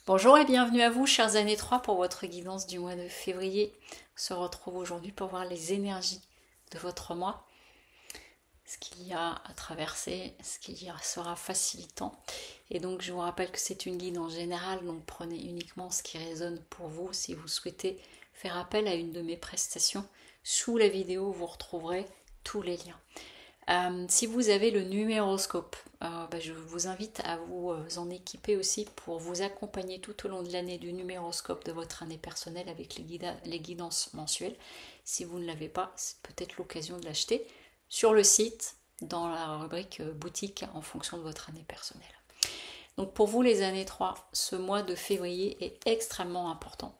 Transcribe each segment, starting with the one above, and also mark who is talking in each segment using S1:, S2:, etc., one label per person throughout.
S1: Bonjour et bienvenue à vous, chers années 3, pour votre guidance du mois de février. On se retrouve aujourd'hui pour voir les énergies de votre mois, ce qu'il y a à traverser, ce qu'il y sera facilitant. Et donc, je vous rappelle que c'est une guidance générale, donc prenez uniquement ce qui résonne pour vous. Si vous souhaitez faire appel à une de mes prestations, sous la vidéo, vous retrouverez tous les liens. Si vous avez le numéroscope, je vous invite à vous en équiper aussi pour vous accompagner tout au long de l'année du numéroscope de votre année personnelle avec les guidances mensuelles. Si vous ne l'avez pas, c'est peut-être l'occasion de l'acheter sur le site, dans la rubrique boutique en fonction de votre année personnelle. Donc pour vous les années 3, ce mois de février est extrêmement important.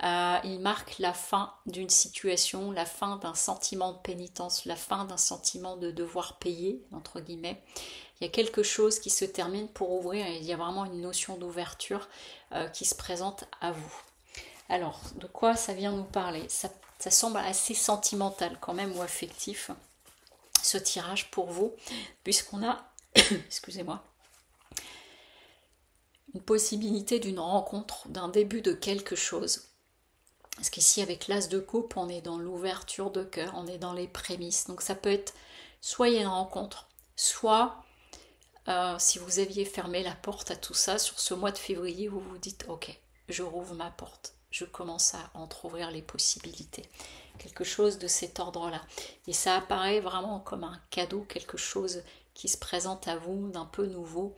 S1: Il marque la fin d'une situation, la fin d'un sentiment de pénitence, la fin d'un sentiment de devoir payer, entre guillemets. Il y a quelque chose qui se termine pour ouvrir et il y a vraiment une notion d'ouverture qui se présente à vous. Alors, de quoi ça vient nous parler? Ça semble assez sentimental quand même ou affectif, ce tirage pour vous, puisqu'on a, excusez-moi, une possibilité d'une rencontre, d'un début de quelque chose. Parce qu'ici, avec l'as de coupe, on est dans l'ouverture de cœur, on est dans les prémices. Donc ça peut être soit il y a une rencontre, soit si vous aviez fermé la porte à tout ça, sur ce mois de février, vous vous dites, ok, je rouvre ma porte, je commence à entrouvrir les possibilités. Quelque chose de cet ordre-là. Et ça apparaît vraiment comme un cadeau, quelque chose qui se présente à vous d'un peu nouveau.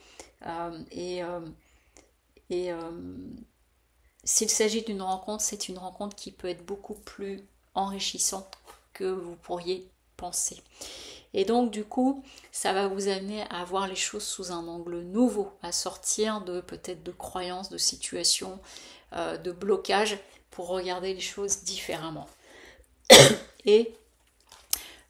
S1: S'il s'agit d'une rencontre, c'est une rencontre qui peut être beaucoup plus enrichissante que vous pourriez penser. Et donc du coup, ça va vous amener à voir les choses sous un angle nouveau, à sortir de peut-être de croyances, de situations, de blocages, pour regarder les choses différemment. Et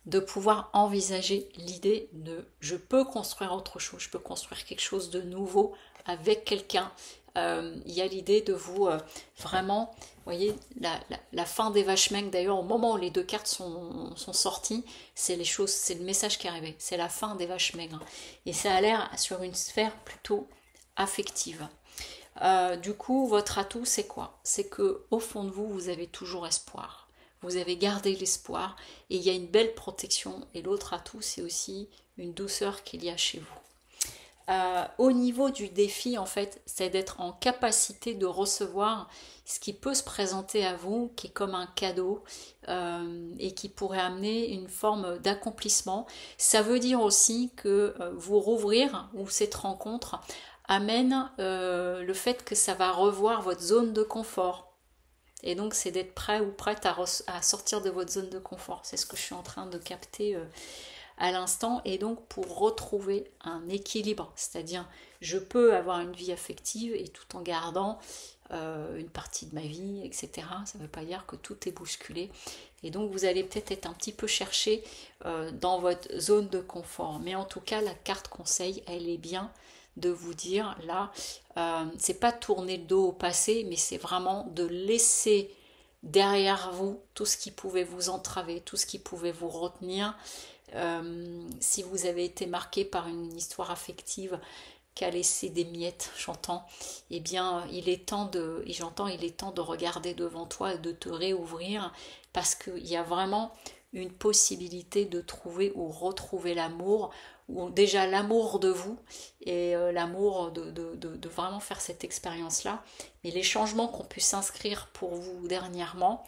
S1: de pouvoir envisager l'idée de je peux construire autre chose, je peux construire quelque chose de nouveau avec quelqu'un. Il y a l'idée de vous vraiment, vous voyez, la fin des vaches maigres, d'ailleurs au moment où les deux cartes sont sorties, c'est les choses, c'est le message qui est arrivé, c'est la fin des vaches maigres. Et ça a l'air sur une sphère plutôt affective. Du coup, votre atout, c'est quoi? C'est que au fond de vous, vous avez toujours espoir. Vous avez gardé l'espoir et il y a une belle protection. Et l'autre atout, c'est aussi une douceur qu'il y a chez vous. Au niveau du défi, en fait, c'est d'être en capacité de recevoir ce qui peut se présenter à vous, qui est comme un cadeau et qui pourrait amener une forme d'accomplissement. Ça veut dire aussi que vous rouvrir ou cette rencontre amène le fait que ça va revoir votre zone de confort. Et donc c'est d'être prêt ou prête à sortir de votre zone de confort. C'est ce que je suis en train de capter à l'instant. Et donc pour retrouver un équilibre, c'est-à-dire je peux avoir une vie affective et tout en gardant une partie de ma vie, etc. Ça ne veut pas dire que tout est bousculé. Et donc vous allez peut-être être un petit peu chercher dans votre zone de confort. Mais en tout cas, la carte conseil, elle est bien de vous dire là, c'est pas tourner le dos au passé, mais c'est vraiment de laisser derrière vous tout ce qui pouvait vous entraver, tout ce qui pouvait vous retenir. Si vous avez été marqué par une histoire affective qui a laissé des miettes, j'entends, eh bien il est temps de regarder devant toi et de te réouvrir, parce qu'il y a vraiment une possibilité de trouver ou retrouver l'amour, ou déjà l'amour de vous et l'amour de vraiment faire cette expérience-là. Mais les changements qu'on pu s'inscrire pour vous dernièrement,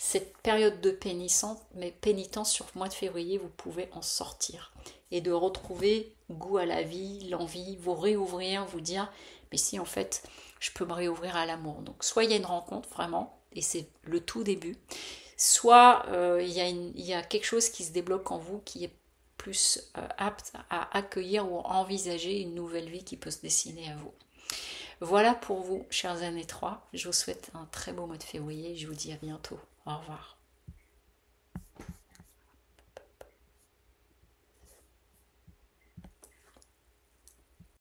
S1: cette période de pénitence sur le mois de février, vous pouvez en sortir et de retrouver goût à la vie, l'envie, vous réouvrir, vous dire mais si en fait je peux me réouvrir à l'amour. Donc soit il y a une rencontre vraiment, et c'est le tout début, soit il y a quelque chose qui se débloque en vous qui est plus apte à accueillir ou à envisager une nouvelle vie qui peut se dessiner à vous. Voilà pour vous, chers années 3. Je vous souhaite un très beau mois de février. Je vous dis à bientôt. Au revoir.